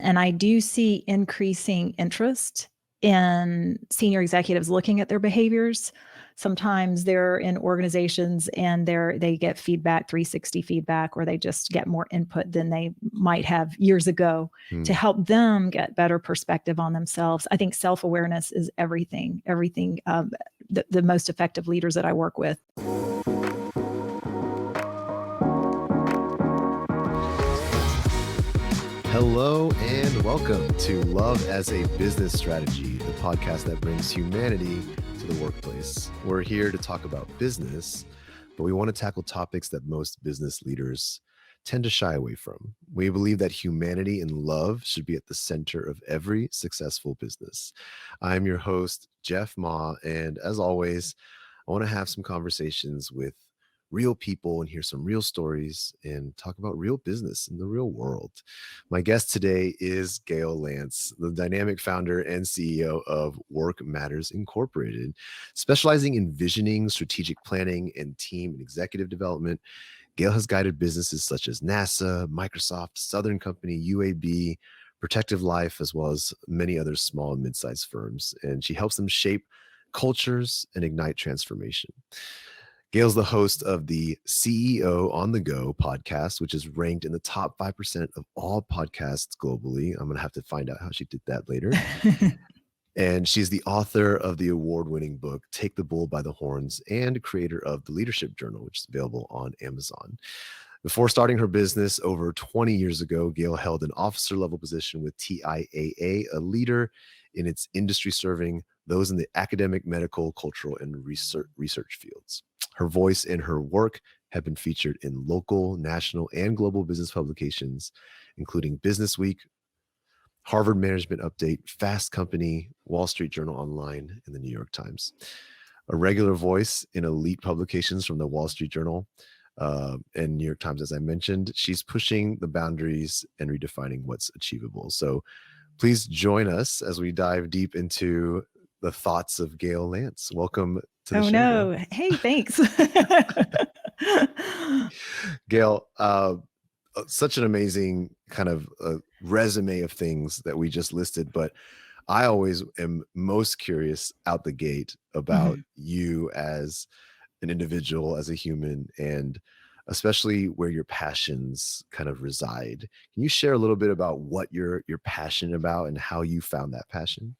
And I do see increasing interest in senior executives looking at their behaviors. Sometimes they're in organizations and they get feedback, 360 feedback, or they just get more input than they might have years ago to help them get better perspective on themselves. I think self-awareness is everything. The most effective leaders that I work with. Hello and welcome to Love as a Business Strategy, the podcast that brings humanity to the workplace. We're here to talk about business, but we want to tackle topics that most business leaders tend to shy away from. We believe that humanity and love should be at the center of every successful business. I'm your host, Jeff Ma, and as always, I want to have some conversations with real people and hear some real stories and talk about real business in the real world. My guest today is Gayle Lantz, the dynamic founder and CEO of Work Matters Incorporated, specializing in visioning, strategic planning, and team and executive development. Gayle has guided businesses such as NASA, Microsoft, Southern Company, UAB, Protective Life, as well as many other small and mid-sized firms, and she helps them shape cultures and ignite transformation. Gayle's the host of the CEO on the Go podcast, which is ranked in the top 5% of all podcasts globally. I'm going to have to find out how she did that later. And she's the author of the award-winning book, Take the Bull by the Horns, and creator of the Leadership Journal, which is available on Amazon. Before starting her business over 20 years ago, Gayle held an officer-level position with TIAA, a leader in its industry serving those in the academic, medical, cultural, and research fields. Her voice and her work have been featured in local, national, and global business publications, including Business Week, Harvard Management Update, Fast Company, Wall Street Journal Online, and the New York Times. A regular voice in elite publications from the Wall Street Journal and New York Times, as I mentioned, she's pushing the boundaries and redefining what's achievable. So please join us as we dive deep into the thoughts of Gayle Lantz. Welcome to the show. No. Gayle. Hey, thanks. Gayle, such an amazing kind of resume of things that we just listed, but I always am most curious out the gate about you as an individual, as a human, and especially where your passions kind of reside. Can you share a little bit about what you're passionate about and how you found that passion?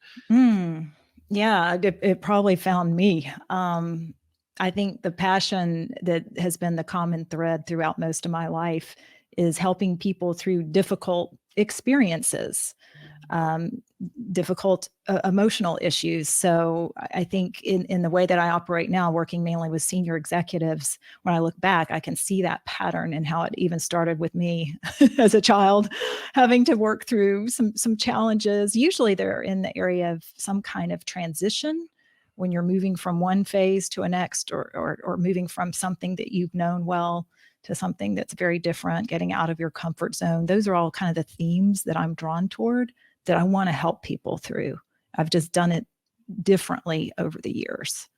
Yeah, it probably found me. I think the passion that has been the common thread throughout most of my life is helping people through difficult experiences, difficult emotional issues. So I think in the way that I operate now, working mainly with senior executives, when I look back, I can see that pattern and how it even started with me as a child, having to work through some challenges. Usually they're in the area of some kind of transition when you're moving from one phase to a next, or moving from something that you've known well to something that's very different, getting out of your comfort zone. Those are all kind of the themes that I'm drawn toward, that I want to help people through. I've just done it differently over the years.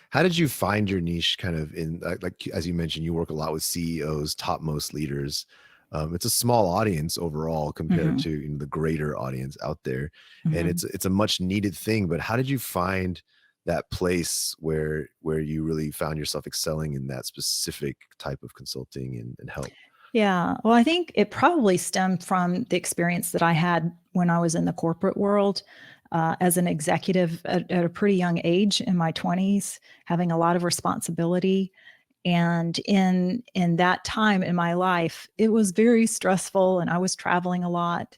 How did you find your niche kind of in, like, as you mentioned, you work a lot with CEOs, topmost leaders. It's a small audience overall compared to the greater audience out there. And it's a much needed thing, but how did you find that place where you really found yourself excelling in that specific type of consulting and help? Yeah, well, I think it probably stemmed from the experience that I had when I was in the corporate world as an executive at a pretty young age, in my 20s, having a lot of responsibility. And in that time in my life, it was very stressful, and I was traveling a lot,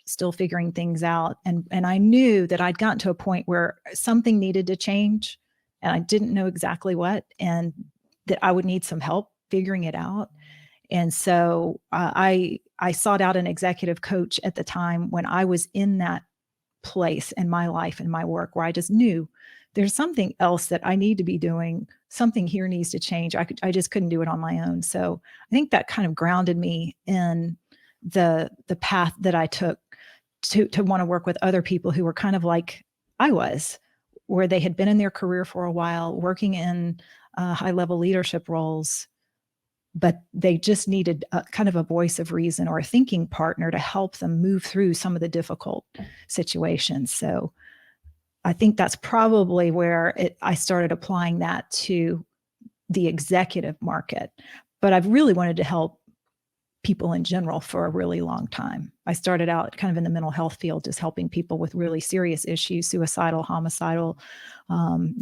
still figuring things out. And I knew that I'd gotten to a point where something needed to change, and I didn't know exactly what, and that I would need some help figuring it out. And so I sought out an executive coach at the time when I was in that place in my life and my work where I just knew there's something else that I need to be doing. Something here needs to change. I just couldn't do it on my own. So I think that kind of grounded me in the path that I took to want to work with other people who were kind of like I was, where they had been in their career for a while, working in high-level leadership roles, but they just needed a kind of a voice of reason or a thinking partner to help them move through some of the difficult situations. So I think that's probably where I started applying that to the executive market. But I've really wanted to help people in general for a really long time. I started out kind of in the mental health field, just helping people with really serious issues, suicidal, homicidal,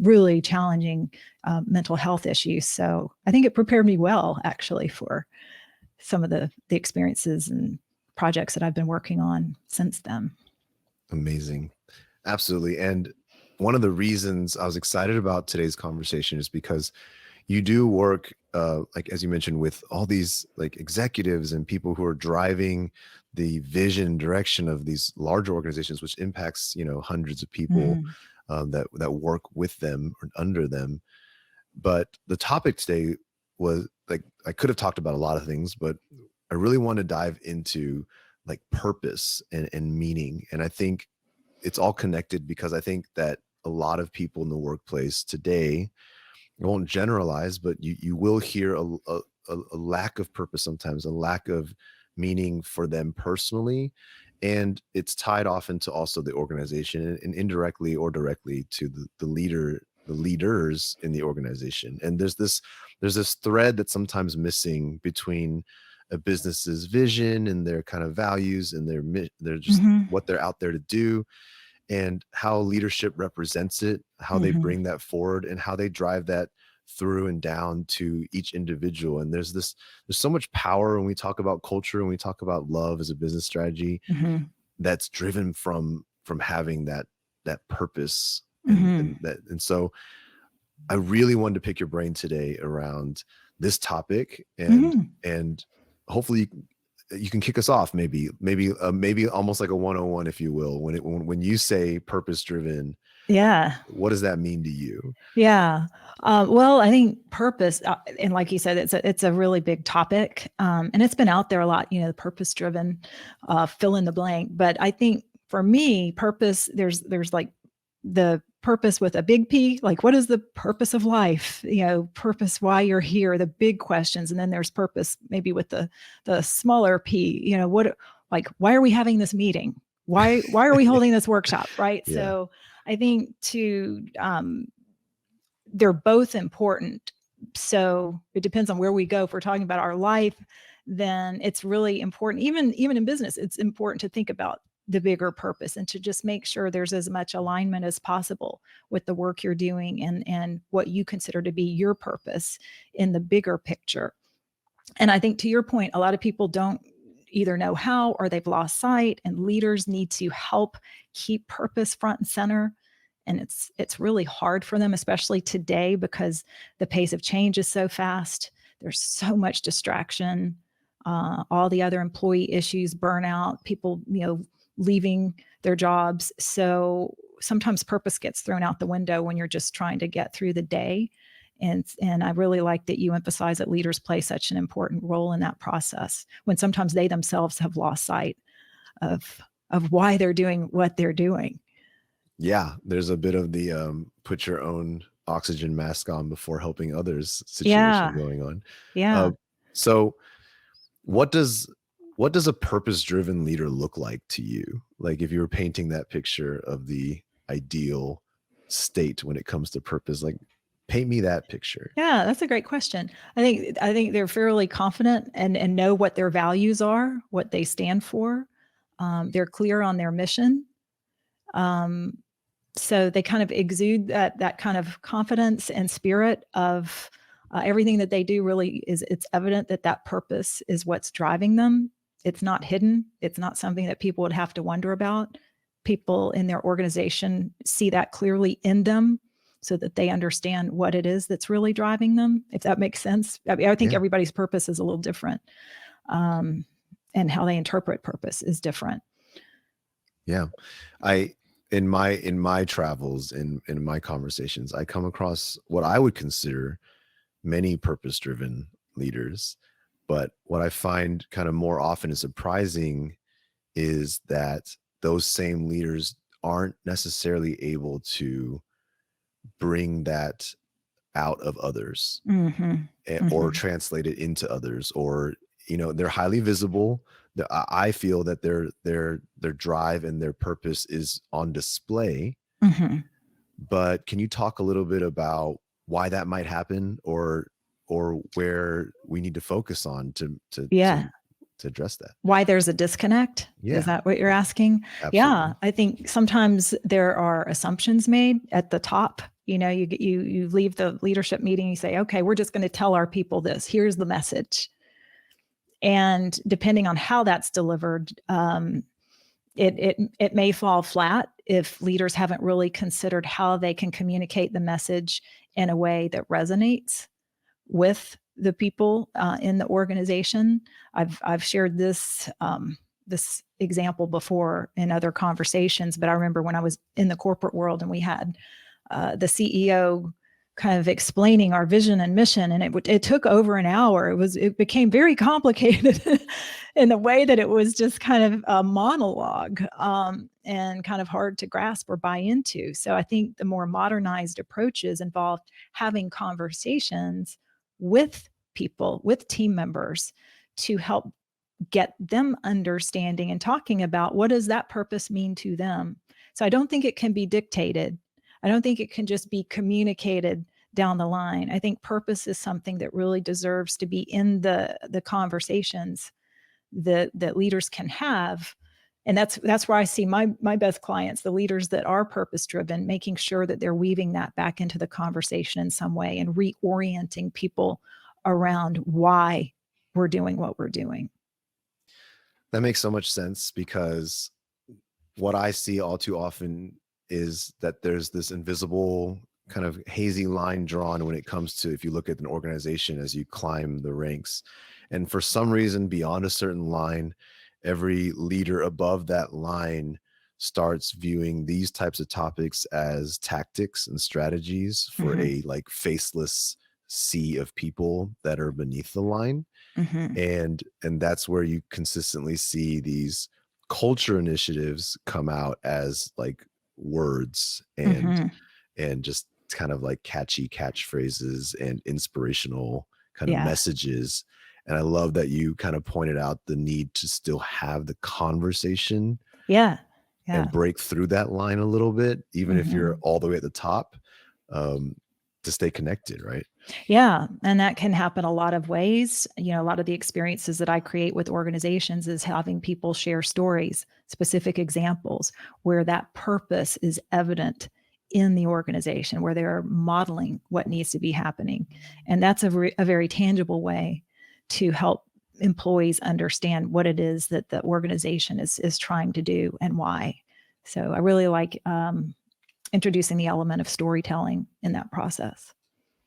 really challenging mental health issues. So I think it prepared me well, actually, for some of the experiences and projects that I've been working on since then. Amazing. Absolutely. And one of the reasons I was excited about today's conversation is because you do work, like, as you mentioned, with all these like executives and people who are driving the vision and direction of these large organizations, which impacts, hundreds of people that work with them or under them. But the topic today was like, I could have talked about a lot of things, but I really want to dive into like purpose and meaning. And I think it's all connected because I think that a lot of people in the workplace today, I won't generalize, but you will hear a lack of purpose sometimes, a lack of meaning for them personally. And it's tied often to also the organization and indirectly or directly to the leaders in the organization. And there's this thread that's sometimes missing between a business's vision and their kind of values and they're just what they're out there to do, and how leadership represents it, how they bring that forward, and how they drive that through and down to each individual. And there's so much power when we talk about culture and we talk about love as a business strategy that's driven from having that purpose. And so I really wanted to pick your brain today around this topic, and hopefully you can kick us off, maybe almost like a 101, if you will, when you say purpose driven. Yeah. What does that mean to you? Yeah. Well, I think purpose, and like you said, it's a really big topic, and it's been out there a lot. The purpose driven, fill in the blank. But I think for me, purpose, there's like the purpose with a big P, like what is the purpose of life? Purpose, why you're here, the big questions, and then there's purpose maybe with the smaller P. Like why are we having this meeting? Why are we holding this workshop? Right. Yeah. So I think they're both important. So it depends on where we go. If we're talking about our life, then it's really important. Even in business, it's important to think about the bigger purpose and to just make sure there's as much alignment as possible with the work you're doing and what you consider to be your purpose in the bigger picture. And I think to your point, a lot of people don't either know how or they've lost sight, and leaders need to help keep purpose front and center. And it's really hard for them, especially today, because the pace of change is so fast. There's so much distraction, all the other employee issues, burnout, people, leaving their jobs. So sometimes purpose gets thrown out the window when you're just trying to get through the day. And I really like that you emphasize that leaders play such an important role in that process when sometimes they themselves have lost sight of why they're doing what they're doing. Yeah, there's a bit of the put your own oxygen mask on before helping others situation going on. Yeah. So what does a purpose-driven leader look like to you? Like if you were painting that picture of the ideal state when it comes to purpose, like paint me that picture. Yeah, that's a great question. I think they're fairly confident and know what their values are, what they stand for. They're clear on their mission. So they kind of exude that kind of confidence and spirit of everything that they do. Really it's evident that purpose is what's driving them. It's not hidden. It's not something that people would have to wonder about. People in their organization see that clearly in them, so that they understand what it is that's really driving them, if that makes sense. I think everybody's purpose is a little different, and how they interpret purpose is different. Yeah. In my travels, in my conversations, I come across what I would consider many purpose-driven leaders. But what I find kind of more often is surprising is that those same leaders aren't necessarily able to bring that out of others, Mm-hmm. or Mm-hmm. translate it into others, or they're highly visible. I feel that their drive and their purpose is on display. Mm-hmm. But can you talk a little bit about why that might happen, or where we need to focus on Yeah. to address that? Why there's a disconnect? Is Yeah, that what you're asking? Yeah, absolutely. I think sometimes there are assumptions made at the top. You leave the leadership meeting, you say, okay, we're just going to tell our people this. Here's the message. And depending on how that's delivered, it may fall flat if leaders haven't really considered how they can communicate the message in a way that resonates with the people in the organization. I've shared this example before in other conversations, but I remember when I was in the corporate world and we had the CEO kind of explaining our vision and mission, and it took over an hour. It became very complicated in the way that it was just kind of a monologue, and kind of hard to grasp or buy into. So I think the more modernized approaches involve having conversations with people, with team members, to help get them understanding and talking about what does that purpose mean to them. So I don't think it can be dictated. I don't think it can just be communicated down the line. I think purpose is something that really deserves to be in the conversations that leaders can have. And that's where I see my best clients, the leaders that are purpose driven, making sure that they're weaving that back into the conversation in some way and reorienting people around why we're doing what we're doing. That makes so much sense, because what I see all too often is that there's this invisible kind of hazy line drawn when it comes to, if you look at an organization as you climb the ranks, and for some reason beyond a certain line, every leader above that line starts viewing these types of topics as tactics and strategies for Mm-hmm. a like faceless sea of people that are beneath the line. Mm-hmm. And that's where you consistently see these culture initiatives come out as like words, Mm-hmm. and just kind of like catchy catchphrases and inspirational kind of Yeah. messages. And I love that you kind of pointed out the need to still have the conversation Yeah. Yeah. and break through that line a little bit, even if you're Mm-hmm. all the way at the top, um, to stay connected, right? Yeah, and that can happen a lot of ways. A lot of the experiences that I create with organizations is having people share stories, specific examples where that purpose is evident in the organization, where they're modeling what needs to be happening. And that's a very tangible way to help employees understand what it is that the organization is trying to do and why. So I really like introducing the element of storytelling in that process.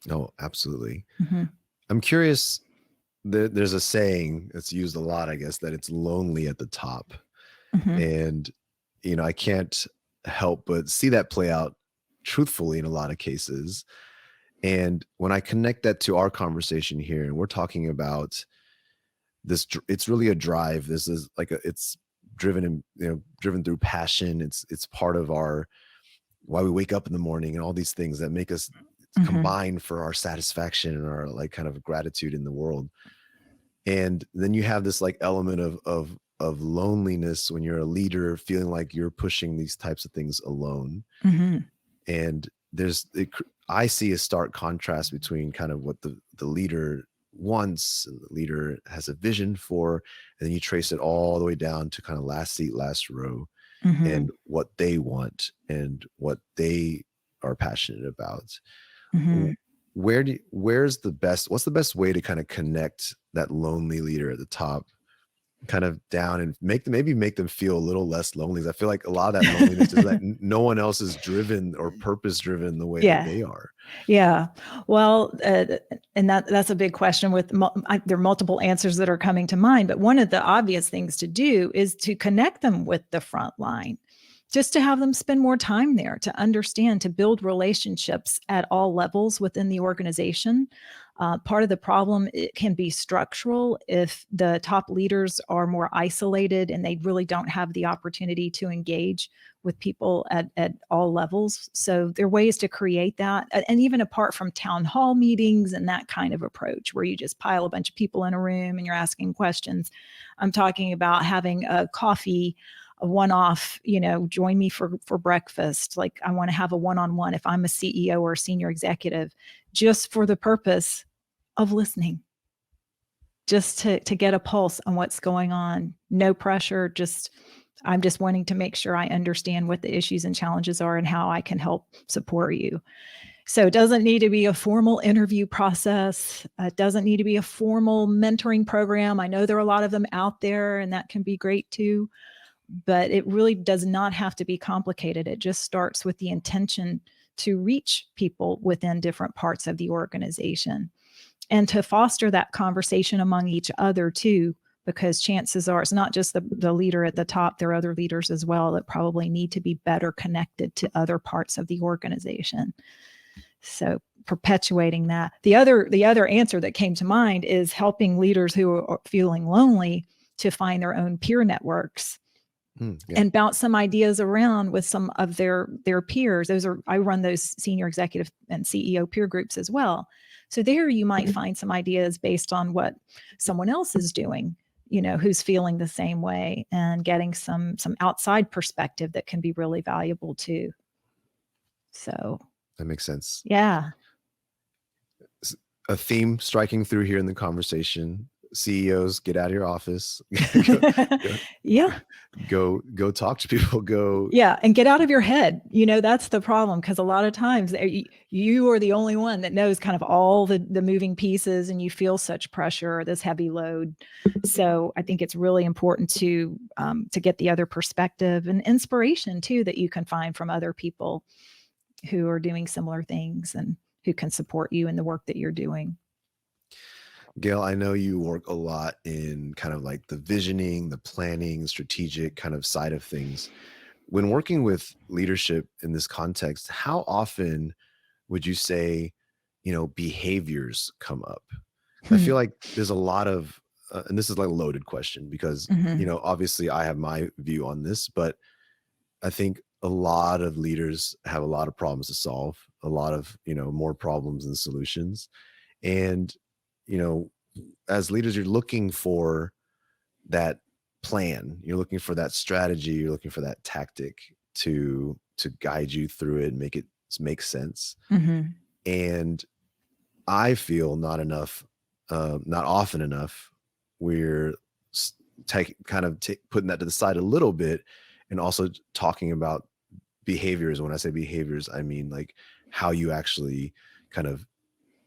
No, absolutely. Mm-hmm. I'm curious, there's a saying that's used a lot, I guess, that it's lonely at the top. Mm-hmm. And, I can't help but see that play out truthfully in a lot of cases. And when I connect that to our conversation here, and we're talking about this, it's really a drive. This is like it's driven and, driven through passion. It's part of our, why we wake up in the morning, and all these things that make us Mm-hmm. combine for our satisfaction and our like kind of gratitude in the world. And then you have this like element of loneliness when you're a leader, feeling like you're pushing these types of things alone. Mm-hmm. And I see a stark contrast between kind of what the leader wants, and the leader has a vision for, and then you trace it all the way down to kind of last seat, last row, Mm-hmm. and what they want and what they are passionate about. Mm-hmm. What's the best way to kind of connect that lonely leader at the top kind of down, and maybe make them feel a little less lonely? 'Cause I feel like a lot of that loneliness is that no one else is driven or purpose driven the way that Yeah. they are. Yeah. Well, and that's a big question with, there are multiple answers that are coming to mind, but one of the obvious things to do is to connect them with the front line. just to have them spend more time there, to understand, to build relationships at all levels within the organization. Part of the problem, it can be structural if the top leaders are more isolated and they really don't have the opportunity to engage with people at all levels. So there are ways to create that. And even apart from town hall meetings and that kind of approach where you just pile a bunch of people in a room and you're asking questions, I'm talking about having a coffee, a one-off, join me for breakfast. Like, I want to have a one-on-one if I'm a CEO or a senior executive, just for the purpose of listening, just to get a pulse on what's going on. No pressure. I'm just wanting to make sure I understand what the issues and challenges are and how I can help support you. So it doesn't need to be a formal interview process. It doesn't need to be a formal mentoring program. I know there are a lot of them out there, and that can be great too. But it really does not have to be complicated. It just starts with the intention to reach people within different parts of the organization and to foster that conversation among each other too, because chances are it's not just the leader at the top, there are other leaders as well that probably need to be better connected to other parts of the organization. So perpetuating that. The other answer that came to mind is helping leaders who are feeling lonely to find their own peer networks. And bounce some ideas around with some of their peers. I run those senior executive and CEO peer groups as well. So there you might find some ideas based on what someone else is doing, who's feeling the same way, and getting some outside perspective that can be really valuable too. So that makes sense. Yeah. A theme striking through here in the conversation: CEOs, get out of your office. Go talk to people. And get out of your head. That's the problem, because a lot of times you are the only one that knows kind of all the moving pieces, and you feel such pressure, this heavy load. So I think it's really important to get the other perspective and inspiration too that you can find from other people who are doing similar things and who can support you in the work that you're doing. Gayle, I know you work a lot in kind of like the visioning, the planning, strategic kind of side of things. When working with leadership in this context, how often would you say, behaviors come up? I feel like there's a lot of, and this is like a loaded question because, obviously I have my view on this, but I think a lot of leaders have a lot of problems to solve, a lot of, more problems than solutions. And as leaders, you're looking for that plan, you're looking for that strategy, you're looking for that tactic to guide you through it and make it make sense. And I feel not often enough, we're putting that to the side a little bit, and also talking about behaviors. When I say behaviors, I mean like how you actually kind of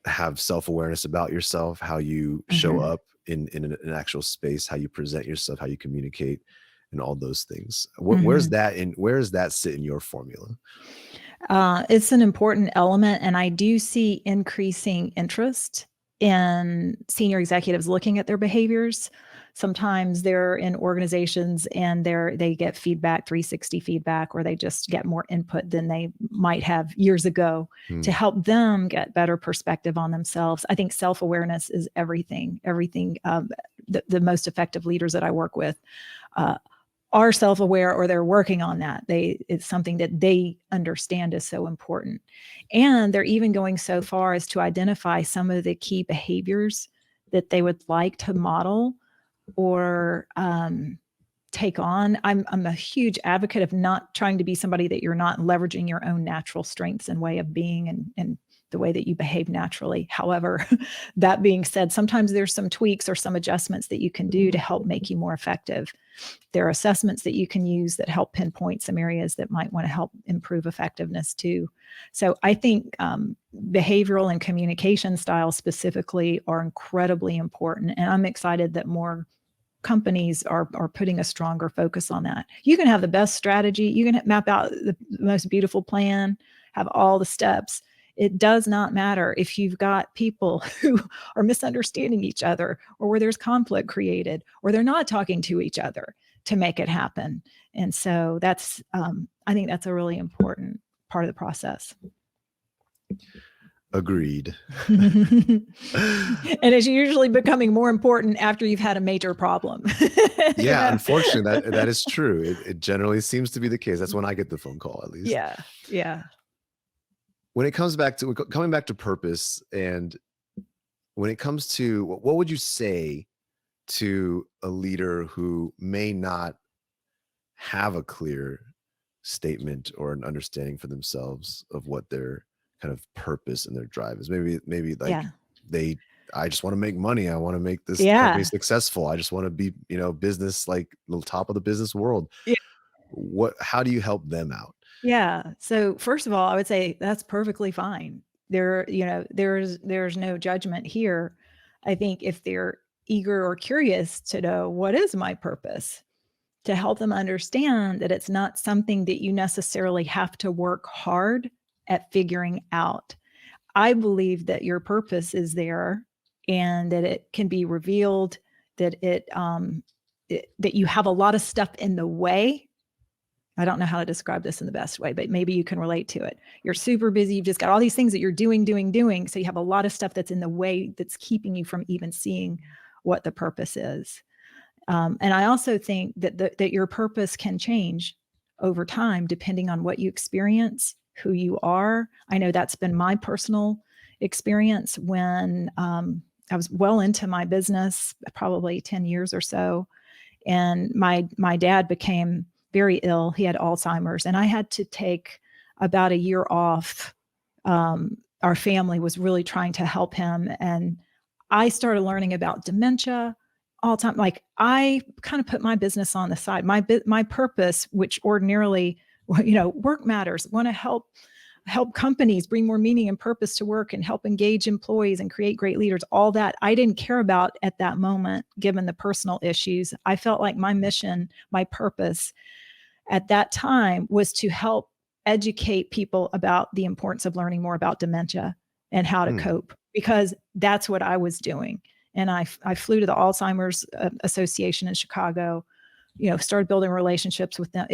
have self-awareness about yourself, how you show up in an actual space, how you present yourself, how you communicate, and all those things. Where's that sit in your formula? It's an important element, and I do see increasing interest in senior executives looking at their behaviors. Sometimes they're in organizations and they get feedback, 360 feedback, or they just get more input than they might have years ago to help them get better perspective on themselves. I think self-awareness is everything. The most effective leaders that I work with are self-aware, or they're working on that. It's something that they understand is so important. And they're even going so far as to identify some of the key behaviors that they would like to model or take on. I'm a huge advocate of not trying to be somebody that you're not, leveraging your own natural strengths and way of being and the way that you behave naturally. However, that being said, sometimes there's some tweaks or some adjustments that you can do to help make you more effective. There are assessments that you can use that help pinpoint some areas that might want to help improve effectiveness too. So I think behavioral and communication styles specifically are incredibly important. And I'm excited that more companies are putting a stronger focus on that. You can have the best strategy. You can map out the most beautiful plan, have all the steps. It does not matter if you've got people who are misunderstanding each other, or where there's conflict created, or they're not talking to each other. to make it happen. And so that's, I think that's a really important part of the process. Agreed. And it's usually becoming more important after you've had a major problem. Yeah, unfortunately, that is true. It generally seems to be the case. That's when I get the phone call, at least. Yeah. Yeah. When it comes back to coming back to purpose, and when it comes to what would you say to a leader who may not have a clear statement or an understanding for themselves of what their kind of purpose and their drive is? Maybe like Yeah. I just want to make money. I want to make this company Yeah. successful. I just want to be, business, like the top of the business world. Yeah. How do you help them out? Yeah. So first of all, I would say that's perfectly fine. There's no judgment here. I think if they're eager or curious to know what is my purpose, to help them understand that it's not something that you necessarily have to work hard at figuring out. I believe that your purpose is there and that it can be revealed, that that you have a lot of stuff in the way. I don't know how to describe this in the best way, but maybe you can relate to it. You're super busy. You've just got all these things that you're doing. So you have a lot of stuff that's in the way that's keeping you from even seeing what the purpose is. And I also think that your purpose can change over time, depending on what you experience, who you are. I know that's been my personal experience when I was well into my business, probably 10 years or so. And my dad became very ill. He had Alzheimer's, and I had to take about a year off. Our family was really trying to help him. And I started learning about dementia all the time. Like, I kind of put my business on the side. My purpose, which ordinarily, work matters, want to help companies bring more meaning and purpose to work and help engage employees and create great leaders, all that I didn't care about at that moment, given the personal issues. I felt like my mission, my purpose at that time was to help educate people about the importance of learning more about dementia and how to cope, because that's what I was doing. And I flew to the Alzheimer's Association in Chicago, started building relationships with them.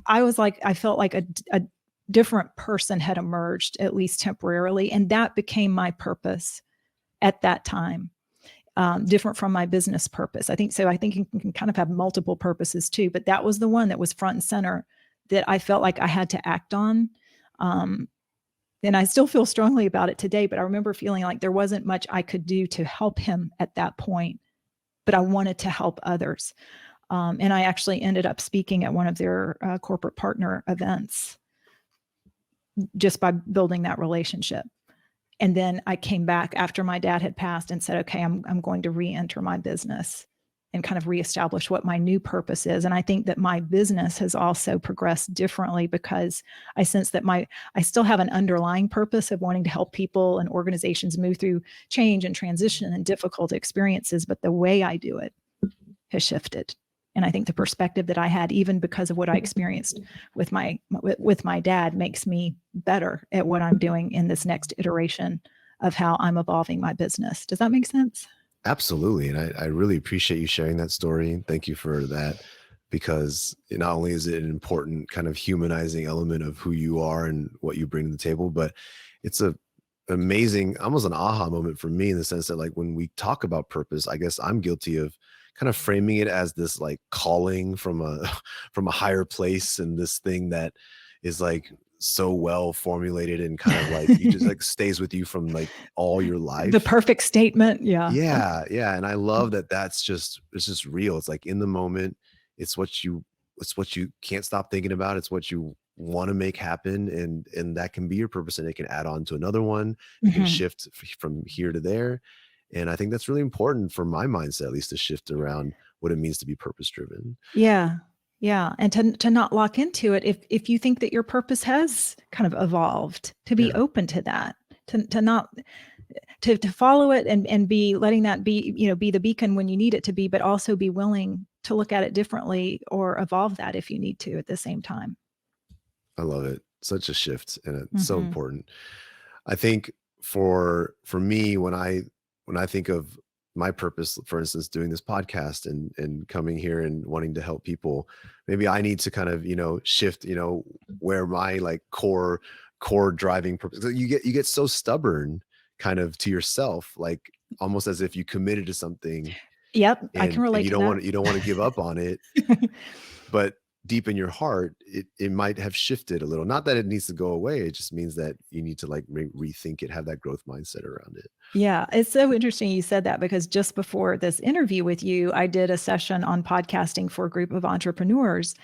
I felt like a different person had emerged, at least temporarily. And that became my purpose at that time. Different from my business purpose. I think you can kind of have multiple purposes too, but that was the one that was front and center that I felt like I had to act on. And I still feel strongly about it today, but I remember feeling like there wasn't much I could do to help him at that point, but I wanted to help others. And I actually ended up speaking at one of their corporate partner events just by building that relationship. And then I came back after my dad had passed and said, okay, I'm going to re-enter my business and kind of reestablish what my new purpose is. And I think that my business has also progressed differently because I sense that I still have an underlying purpose of wanting to help people and organizations move through change and transition and difficult experiences, but the way I do it has shifted. And I think the perspective that I had, even because of what I experienced with my dad, makes me better at what I'm doing in this next iteration of how I'm evolving my business. Does that make sense? Absolutely. And I really appreciate you sharing that story. Thank you for that, because not only is it an important kind of humanizing element of who you are and what you bring to the table, but it's a amazing, almost an aha moment for me, in the sense that, like, when we talk about purpose, I guess I'm guilty of kind of framing it as this like calling from a from a higher place, and this thing that is like so well formulated and kind of like you just like stays with you from like all your life. The perfect statement. Yeah. Yeah. And I love that it's just real. It's like in the moment, it's what you can't stop thinking about. It's what you want to make happen. And that can be your purpose, and it can add on to another one. You can shift from here to there. And I think that's really important for my mindset, at least, to shift around what it means to be purpose driven. Yeah. Yeah. And to not lock into it. If you think that your purpose has kind of evolved, to be open to that, to not, to follow it and be letting that be, be the beacon when you need it to be, but also be willing to look at it differently or evolve that if you need to at the same time. I love it. Such a shift, and it's so important. I think for me, when I think of my purpose, for instance, doing this podcast and coming here and wanting to help people, maybe I need to kind of, shift, where my like core driving purpose. You get so stubborn kind of to yourself, like almost as if you committed to something Yep, I can and relate to that. you don't want to give up on it, but deep in your heart, it might have shifted a little. Not that it needs to go away. It just means that you need to like rethink it, have that growth mindset around it. Yeah, it's so interesting you said that, because just before this interview with you, I did a session on podcasting for a group of entrepreneurs.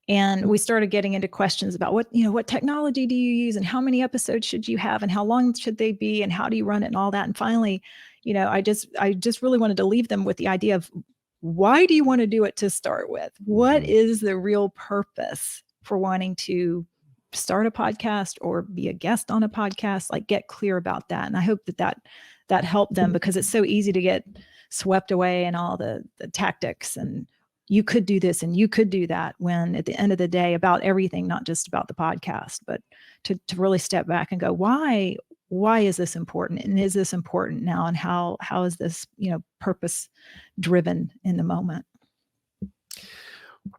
And we started getting into questions about what technology do you use and how many episodes should you have and how long should they be and how do you run it and all that. And finally, I just really wanted to leave them with the idea of, why do you want to do it to start with? What is the real purpose for wanting to start a podcast or be a guest on a podcast? Like, get clear about that. And I hope that helped them, because it's so easy to get swept away in all the tactics and you could do this and you could do that, when at the end of the day, about everything, not just about the podcast, but to really step back and go, why is this important? And is this important now? And how is this, purpose driven in the moment?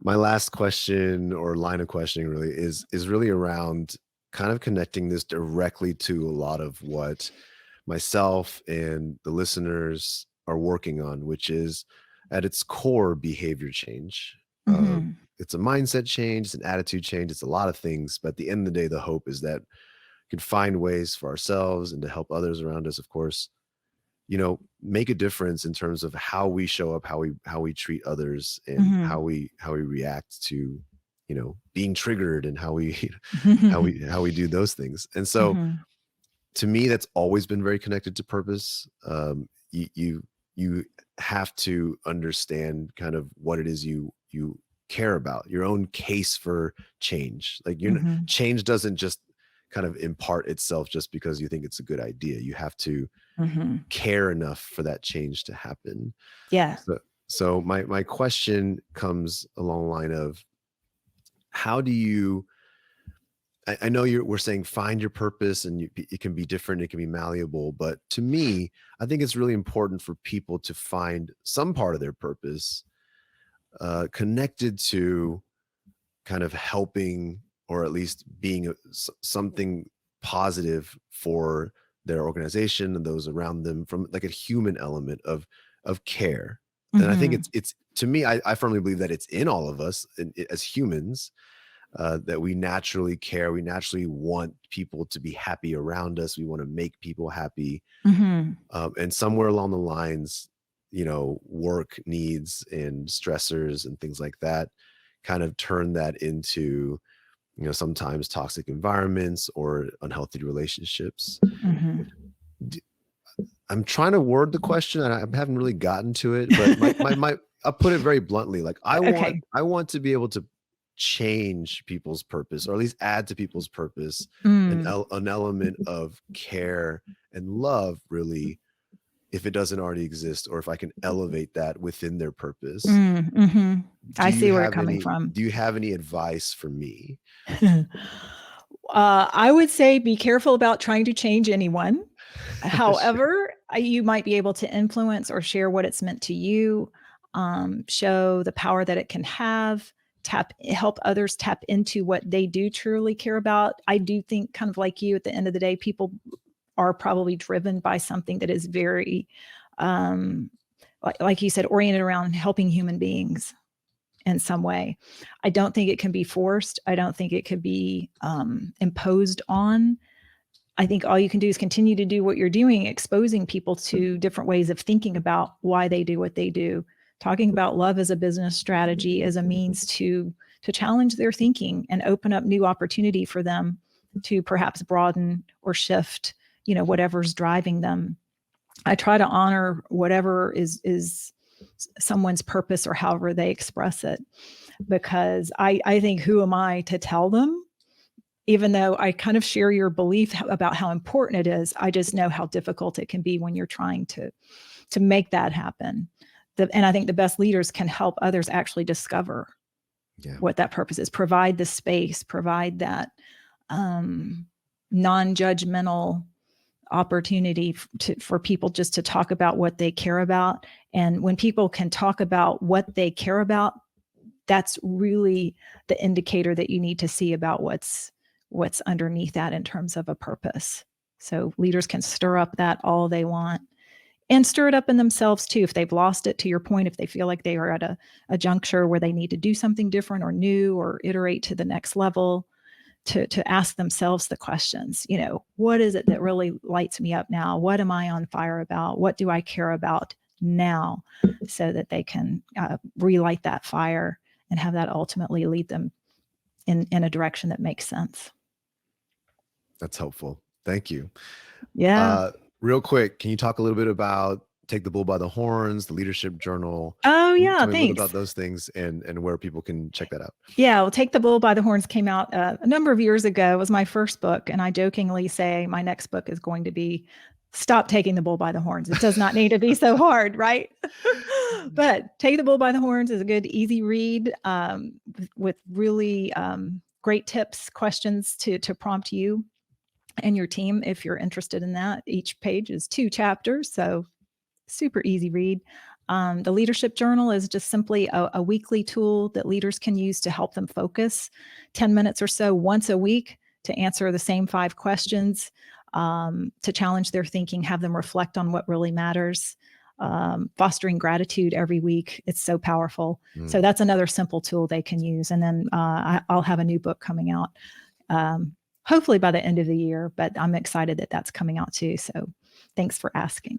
My last question or line of questioning really is really around kind of connecting this directly to a lot of what myself and the listeners are working on, which is at its core behavior change. It's a mindset change, it's an attitude change, it's a lot of things, but at the end of the day, the hope is that we can find ways for ourselves and to help others around us, of course, make a difference in terms of how we show up, how we treat others, and how we react to being triggered, and how we do those things. And so to me, that's always been very connected to purpose. You have to understand kind of what it is you care about, your own case for change. Like change doesn't just kind of impart itself just because you think it's a good idea. You have to care enough for that change to happen. Yeah. So my question comes along the line of, how do you, I know we're saying find your purpose, and it can be different, it can be malleable, but to me, I think it's really important for people to find some part of their purpose connected to kind of helping, or at least being something positive for their organization and those around them, from like a human element of care. And I think it's to me, I firmly believe that it's in all of us as humans. That we naturally care. We naturally want people to be happy around us. We want to make people happy. And somewhere along the lines, work needs and stressors and things like that kind of turn that into, sometimes toxic environments or unhealthy relationships. I'm trying to word the question, and I haven't really gotten to it, but I'll put it very bluntly. Like I want to be able to change people's purpose, or at least add to people's purpose, an element of care and love, really, if it doesn't already exist, or if I can elevate that within their purpose. I see where you're coming from. Do you have any advice for me? I would say be careful about trying to change anyone. However, you might be able to influence or share what it's meant to you, show the power that it can have, help others tap into what they do truly care about. I do think, kind of like you, at the end of the day, people are probably driven by something that is very, like you said, oriented around helping human beings in some way. I don't think it can be forced. I don't think it could be imposed on. I think all you can do is continue to do what you're doing, exposing people to different ways of thinking about why they do what they do. Talking about love as a business strategy, as a means to challenge their thinking and open up new opportunity for them to perhaps broaden or shift, whatever's driving them. I try to honor whatever is someone's purpose or however they express it, because I think, who am I to tell them? Even though I kind of share your belief about how important it is, I just know how difficult it can be when you're trying to make that happen. And I think the best leaders can help others actually discover what that purpose is, provide the space, provide that non-judgmental opportunity for people just to talk about what they care about. And when people can talk about what they care about, that's really the indicator that you need to see about what's underneath that in terms of a purpose. So leaders can stir up that all they want, and stir it up in themselves too. If they've lost it, to your point, if they feel like they are at a juncture where they need to do something different or new or iterate to the next level, to ask themselves the questions, what is it that really lights me up now? What am I on fire about? What do I care about now? So that they can relight that fire and have that ultimately lead them in a direction that makes sense. That's helpful. Thank you. Yeah. Real quick, can you talk a little bit about Take the Bull by the Horns, the Leadership Journal? Oh, yeah. Tell me a little Thanks. about those things and where people can check that out. Yeah. Well, Take the Bull by the Horns came out a number of years ago. It was my first book. And I jokingly say my next book is going to be Stop Taking the Bull by the Horns. It does not need to be so hard, right? But Take the Bull by the Horns is a good, easy read with really great tips, questions to prompt you and your team if you're interested in that. Each page is 2 chapters, so super easy read. The Leadership Journal is just simply a weekly tool that leaders can use to help them focus 10 minutes or so once a week to answer the same 5 questions, to challenge their thinking, have them reflect on what really matters, fostering gratitude every week. It's so powerful. So that's another simple tool they can use. And then I'll have a new book coming out, hopefully by the end of the year, but I'm excited that that's coming out too. So thanks for asking.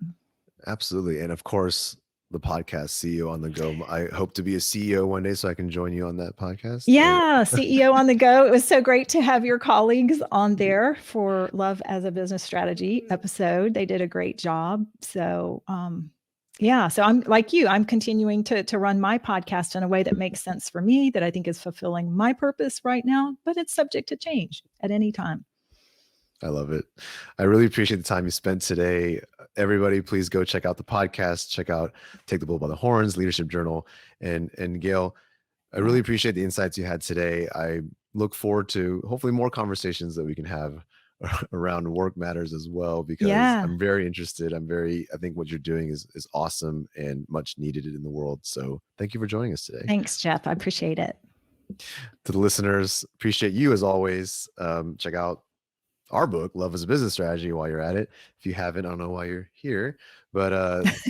Absolutely. And of course, the podcast CEO on the Go. I hope to be a CEO one day so I can join you on that podcast. Yeah, CEO on the Go. It was so great to have your colleagues on there for Love as a Business Strategy episode. They did a great job. So yeah, so I'm like you, I'm continuing to run my podcast in a way that makes sense for me, that I think is fulfilling my purpose right now, but it's subject to change at any time. I love it. I really appreciate the time you spent today. Everybody, please go check out the podcast, check out Take the Bull by the Horns, Leadership Journal. And Gayle, I really appreciate the insights you had today. I look forward to hopefully more conversations that we can have around work matters as well, because I'm very interested. I think what you're doing is awesome and much needed in the world. So thank you for joining us today. Thanks, Jeff. I appreciate it. To the listeners, appreciate you as always. Check out our book, Love as a Business Strategy, while you're at it. If you haven't, I don't know why you're here, but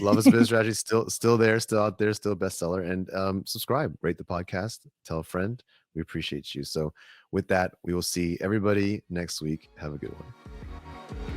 Love as a Business Strategy is still there, still out there, still a bestseller. And subscribe, rate the podcast, tell a friend. We appreciate you. So with that, we will see everybody next week. Have a good one.